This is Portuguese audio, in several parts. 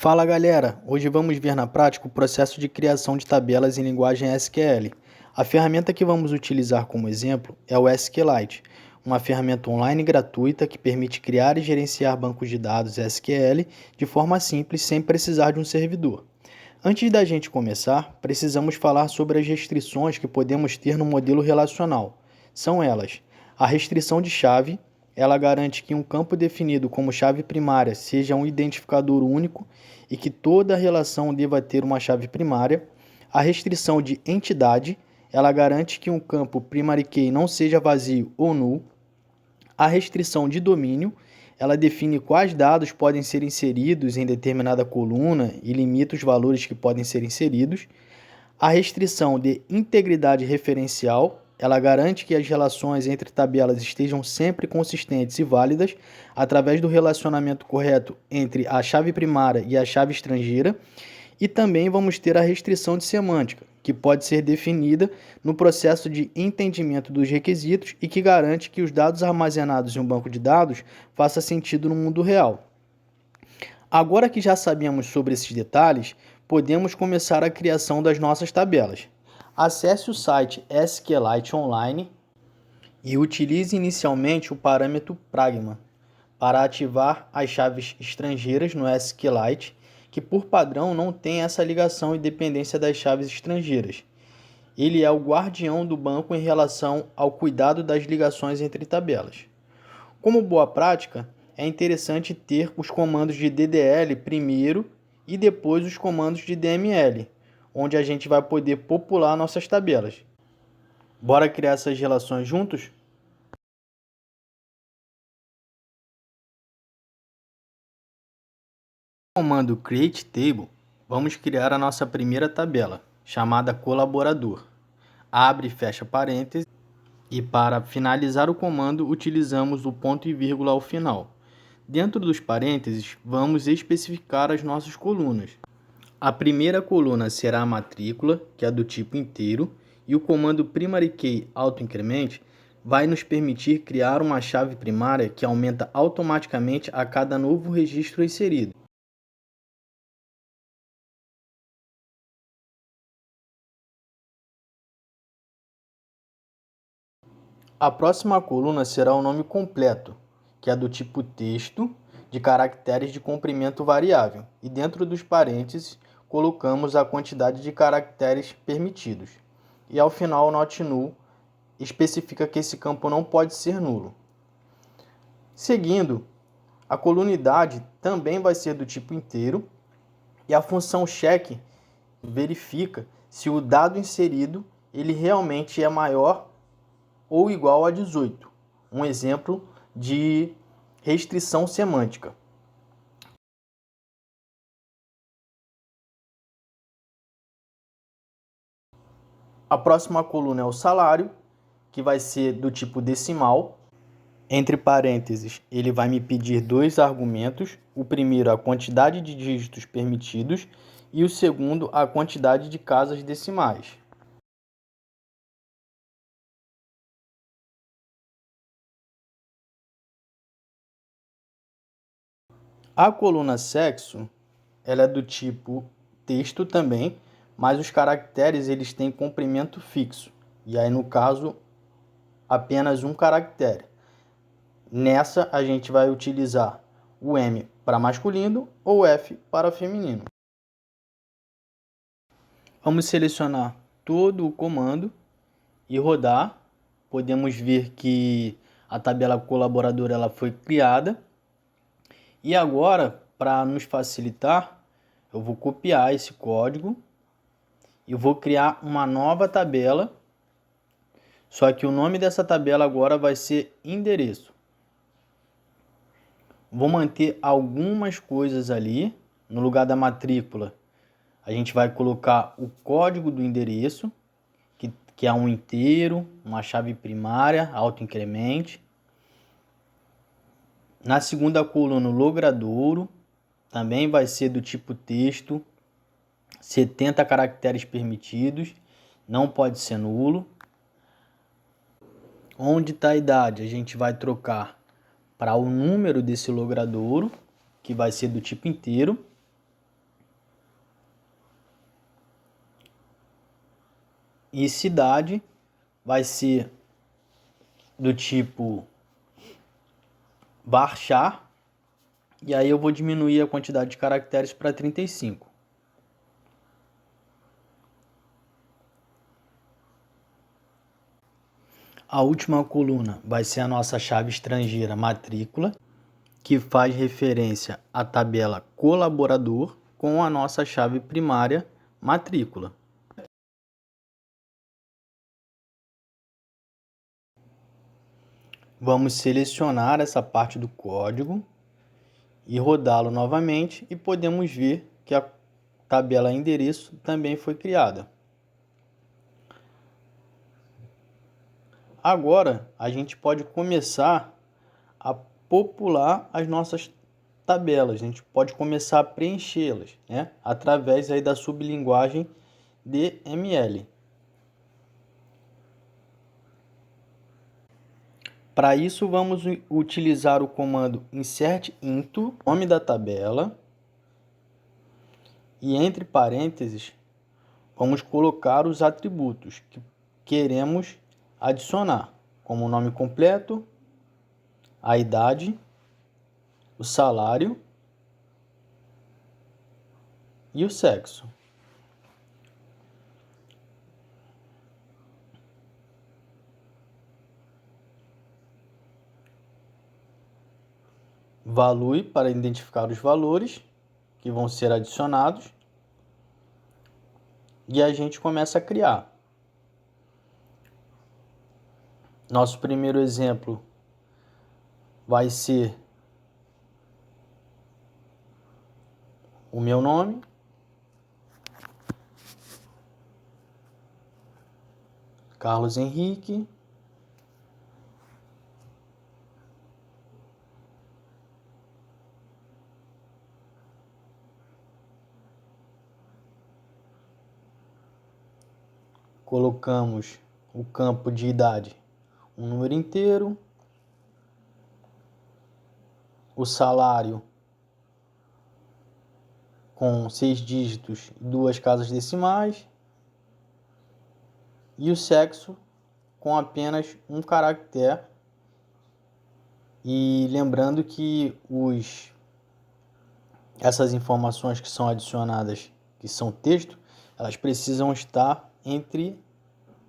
Fala galera, hoje vamos ver na prática o processo de criação de tabelas em linguagem SQL. A ferramenta que vamos utilizar como exemplo é o SQLite, uma ferramenta online gratuita que permite criar e gerenciar bancos de dados SQL de forma simples sem precisar de um servidor. Antes da gente começar, precisamos falar sobre as restrições que podemos ter no modelo relacional. São elas: a restrição de chave. Ela garante que um campo definido como chave primária seja um identificador único e que toda relação deva ter uma chave primária. A restrição de entidade. Ela garante que um campo primary key não seja vazio ou null. A restrição de domínio. Ela define quais dados podem ser inseridos em determinada coluna e limita os valores que podem ser inseridos. A restrição de integridade referencial. Ela garante que as relações entre tabelas estejam sempre consistentes e válidas através do relacionamento correto entre a chave primária e a chave estrangeira. E também vamos ter a restrição de semântica, que pode ser definida no processo de entendimento dos requisitos e que garante que os dados armazenados em um banco de dados façam sentido no mundo real. Agora que já sabemos sobre esses detalhes, podemos começar a criação das nossas tabelas. Acesse o site SQLite Online e utilize inicialmente o parâmetro pragma para ativar as chaves estrangeiras no SQLite, que por padrão não tem essa ligação e dependência das chaves estrangeiras. Ele é o guardião do banco em relação ao cuidado das ligações entre tabelas. Como boa prática, é interessante ter os comandos de DDL primeiro e depois os comandos de DML, onde a gente vai poder popular nossas tabelas. Bora criar essas relações juntos? Com o comando createTable, vamos criar a nossa primeira tabela, chamada colaborador. Abre e fecha parênteses, e para finalizar o comando utilizamos o ponto e vírgula ao final. Dentro dos parênteses, vamos especificar as nossas colunas. A primeira coluna será a matrícula, que é do tipo inteiro, e o comando primary key autoincrement vai nos permitir criar uma chave primária que aumenta automaticamente a cada novo registro inserido. A próxima coluna será o nome completo, que é do tipo texto, de caracteres de comprimento variável, e dentro dos parênteses colocamos a quantidade de caracteres permitidos. E ao final, o not null especifica que esse campo não pode ser nulo. Seguindo, a coluna idade também vai ser do tipo inteiro, e a função check verifica se o dado inserido ele realmente é maior ou igual a 18, um exemplo de restrição semântica. A próxima coluna é o salário, que vai ser do tipo decimal. Entre parênteses, ele vai me pedir dois argumentos. O primeiro, a quantidade de dígitos permitidos, e o segundo, a quantidade de casas decimais. A coluna sexo, ela é do tipo texto também, mas os caracteres eles têm comprimento fixo. E aí, no caso, apenas um caractere. Nessa, a gente vai utilizar o M para masculino ou o F para feminino. Vamos selecionar todo o comando e rodar. Podemos ver que a tabela colaboradora ela foi criada. E agora, para nos facilitar, eu vou copiar esse código e vou criar uma nova tabela. Só que o nome dessa tabela agora vai ser endereço. Vou manter algumas coisas ali. No lugar da matrícula, a gente vai colocar o código do endereço, que é um inteiro, uma chave primária, autoincremente. Na segunda coluna, o logradouro, também vai ser do tipo texto, 70 caracteres permitidos, não pode ser nulo. Onde está a idade, a gente vai trocar para o número desse logradouro, que vai ser do tipo inteiro. E cidade vai ser do tipo varchar, e aí eu vou diminuir a quantidade de caracteres para 35. A última coluna vai ser a nossa chave estrangeira matrícula, que faz referência à tabela colaborador com a nossa chave primária matrícula. Vamos selecionar essa parte do código e rodá-lo novamente e podemos ver que a tabela endereço também foi criada. Agora a gente pode começar a popular as nossas tabelas, a gente pode começar a preenchê-las, né? Através aí da sublinguagem DML. Para isso, vamos utilizar o comando insert_into, nome da tabela, e entre parênteses, vamos colocar os atributos que queremos adicionar, como o nome completo, a idade, o salário e o sexo. Value para identificar os valores que vão ser adicionados. E a gente começa a criar. Nosso primeiro exemplo vai ser o meu nome, Carlos Henrique, colocamos o campo de idade, um número inteiro, o salário com 6 dígitos e 2 casas decimais, e o sexo com apenas um caractere. E lembrando que essas informações que são adicionadas, que são texto, elas precisam estar entre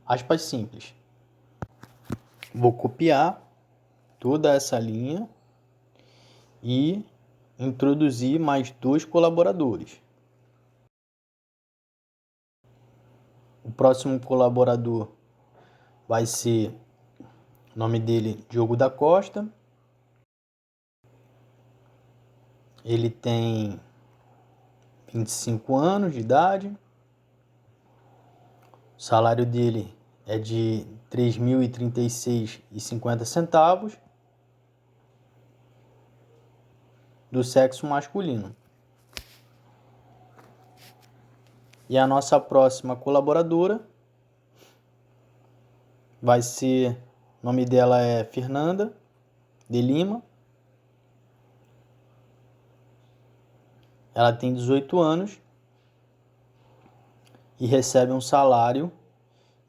aspas simples. Vou copiar toda essa linha e introduzir mais 2 colaboradores. O próximo colaborador vai ser, o nome dele, Diogo da Costa. Ele tem 25 anos de idade. O salário dele é de R$ 3.036,50, do sexo masculino. E a nossa próxima colaboradora vai ser, o nome dela é Fernanda de Lima. Ela tem 18 anos e recebe um salário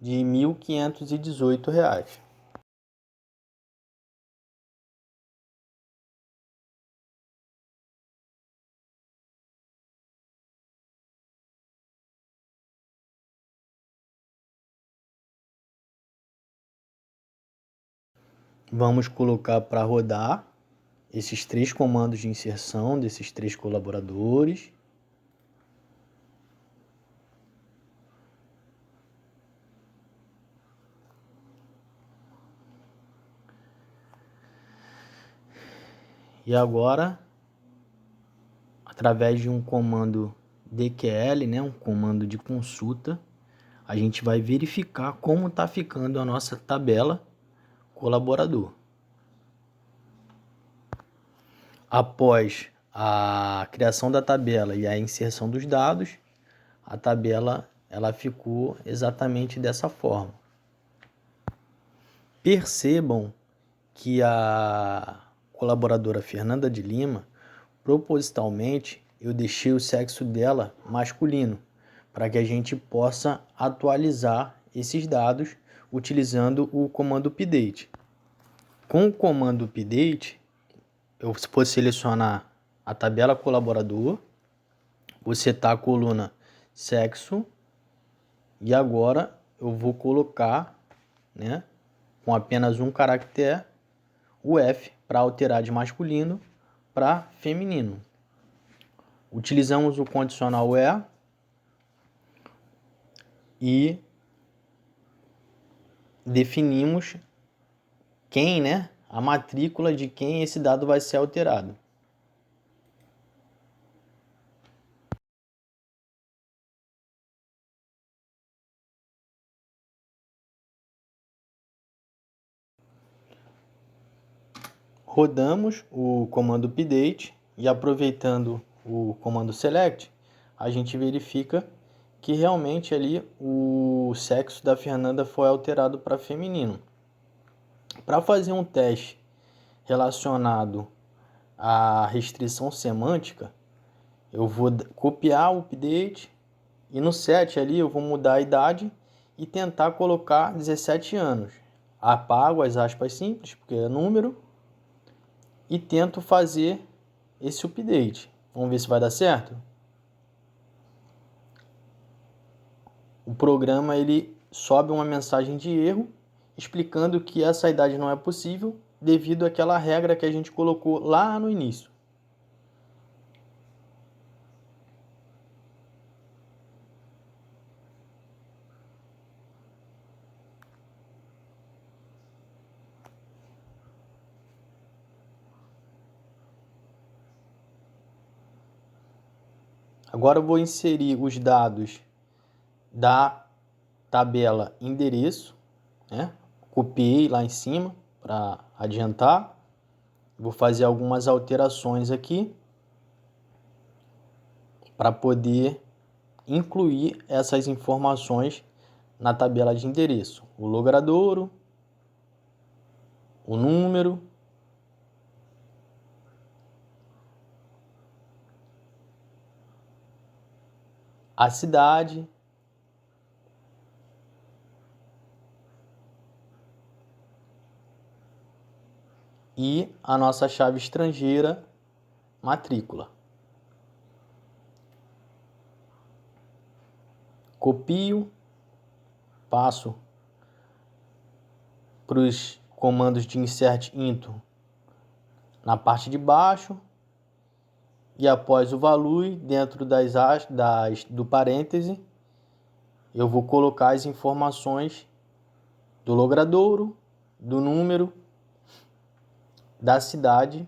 de R$ 1.518. Vamos colocar para rodar esses 3 comandos de inserção desses 3 colaboradores. E agora, através de um comando DQL, né, um comando de consulta, a gente vai verificar como está ficando a nossa tabela colaborador. Após a criação da tabela e a inserção dos dados, a tabela ela ficou exatamente dessa forma. Percebam que a colaboradora Fernanda de Lima, propositalmente, eu deixei o sexo dela masculino, para que a gente possa atualizar esses dados utilizando o comando update. Com o comando update, eu vou selecionar a tabela colaborador, vou setar a coluna sexo e agora eu vou colocar, né, com apenas um caractere, o F para alterar de masculino para feminino. Utilizamos o condicional where e definimos quem, né, a matrícula de quem esse dado vai ser alterado. Rodamos o comando update e aproveitando o comando select, a gente verifica que realmente ali o sexo da Fernanda foi alterado para feminino. Para fazer um teste relacionado à restrição semântica, eu vou copiar o update e no set ali eu vou mudar a idade e tentar colocar 17 anos. Apago as aspas simples, porque é número, e tento fazer esse update. Vamos ver se vai dar certo? O programa ele sobe uma mensagem de erro explicando que essa idade não é possível devido àquela regra que a gente colocou lá no início. Agora eu vou inserir os dados da tabela endereço, né? Copiei lá em cima para adiantar. Vou fazer algumas alterações aqui para poder incluir essas informações na tabela de endereço. O logradouro, o número, a cidade e a nossa chave estrangeira, matrícula. Copio, passo para os comandos de insert into na parte de baixo e após o value, dentro do parêntese, eu vou colocar as informações do logradouro, do número, da cidade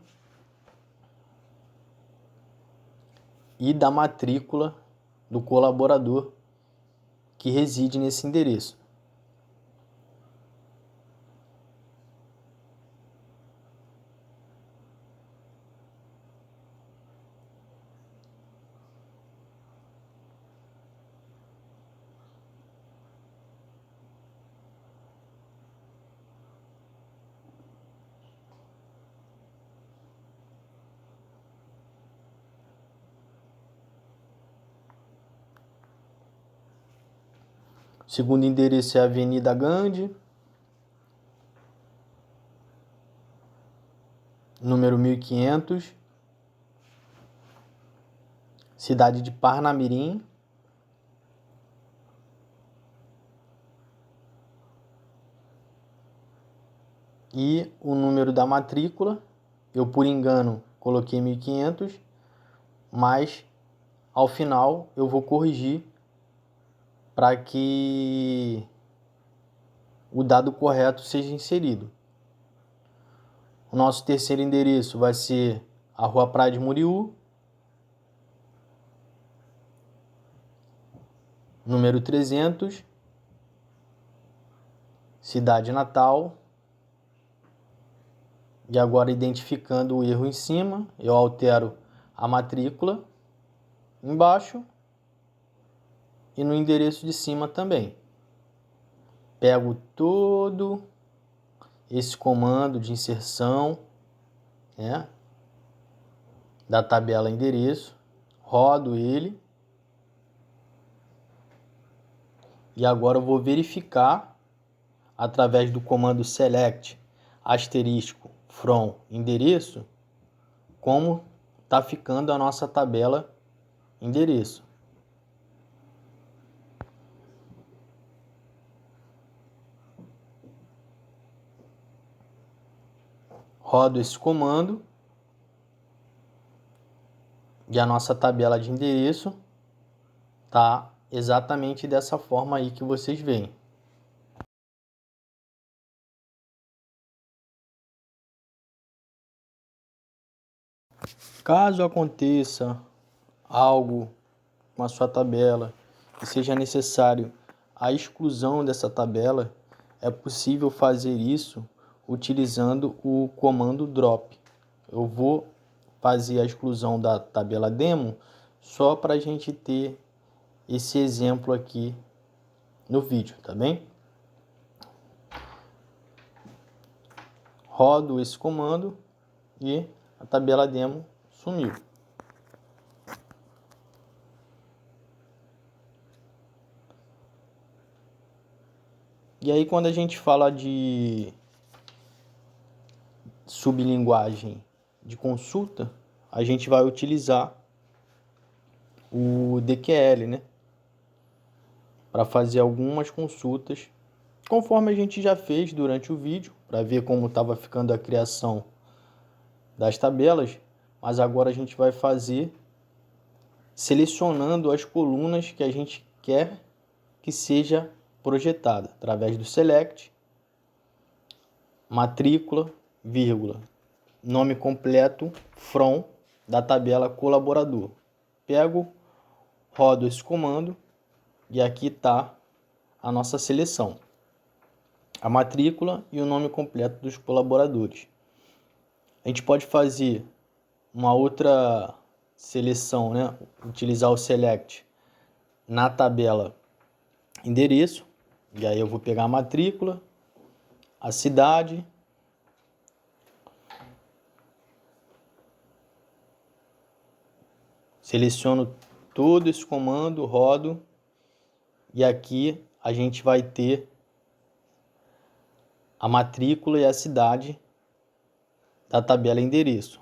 e da matrícula do colaborador que reside nesse endereço. O segundo endereço é a Avenida Gandhi, número 1500, cidade de Parnamirim. E o número da matrícula, eu por engano coloquei 1500, mas ao final eu vou corrigir para que o dado correto seja inserido. O nosso terceiro endereço vai ser a Rua Praia de Muriú, número 300, cidade natal. E agora, identificando o erro em cima, eu altero a matrícula embaixo e no endereço de cima também. Pego todo esse comando de inserção, né, da tabela endereço, rodo ele E agora eu vou verificar através do comando select asterisco from endereço como está ficando a nossa tabela endereço. Rodo esse comando e a nossa tabela de endereço tá exatamente dessa forma aí que vocês veem. Caso aconteça algo com a sua tabela e seja necessário a exclusão dessa tabela, é possível fazer isso utilizando o comando drop. Eu vou fazer a exclusão da tabela demo só para a gente ter esse exemplo aqui no vídeo, tá bem? Rodo esse comando e a tabela demo sumiu. E aí quando a gente fala de sublinguagem de consulta, a gente vai utilizar o DQL, né? Para fazer algumas consultas, conforme a gente já fez durante o vídeo, para ver como estava ficando a criação das tabelas, mas agora a gente vai fazer selecionando as colunas que a gente quer que seja projetada, através do select, matrícula, vírgula, nome completo, from, da tabela colaborador. Pego, rodo esse comando e aqui está a nossa seleção. A matrícula e o nome completo dos colaboradores. A gente pode fazer uma outra seleção, né? Utilizar o select na tabela endereço, e aí eu vou pegar a matrícula, a cidade, seleciono todo esse comando, rodo, e aqui a gente vai ter a matrícula e a cidade da tabela endereço.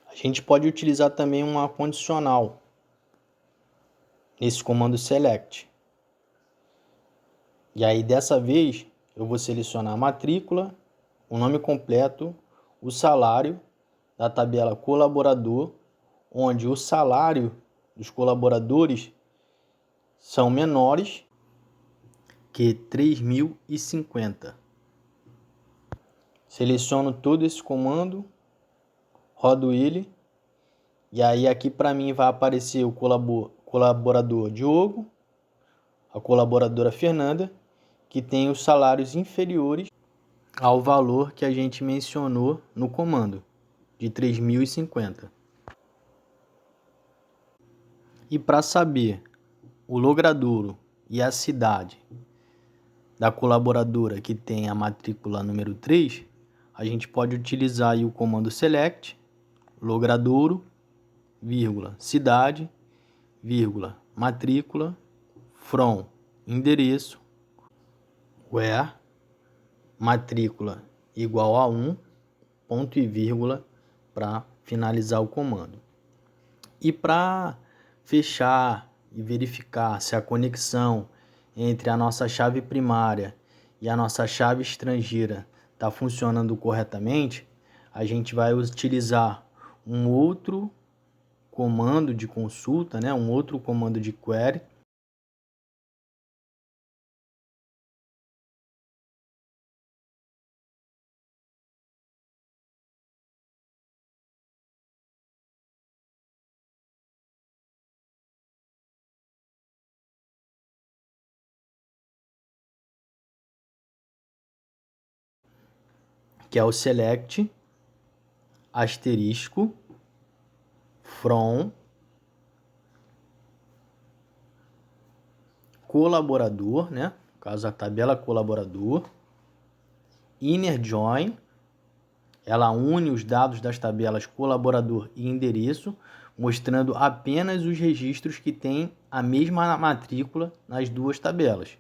A gente pode utilizar também uma condicional nesse comando select. E aí dessa vez eu vou selecionar a matrícula, o nome completo, o salário da tabela colaborador, onde o salário dos colaboradores são menores que 3.050. Seleciono todo esse comando, rodo ele, e aí aqui para mim vai aparecer o colaborador Diogo, a colaboradora Fernanda, que tem os salários inferiores ao valor que a gente mencionou no comando, de 3.050. E para saber o logradouro e a cidade da colaboradora que tem a matrícula número 3, a gente pode utilizar aí o comando select, logradouro, vírgula, cidade, vírgula, matrícula, from, endereço, where, matrícula igual a 1, ponto e vírgula, para finalizar o comando. E para fechar e verificar se a conexão entre a nossa chave primária e a nossa chave estrangeira está funcionando corretamente, a gente vai utilizar um outro comando de consulta, né? Um outro comando de query, que é o select asterisco from colaborador, né? No caso, a tabela colaborador, inner join, ela une os dados das tabelas colaborador e endereço, mostrando apenas os registros que têm a mesma matrícula nas duas tabelas.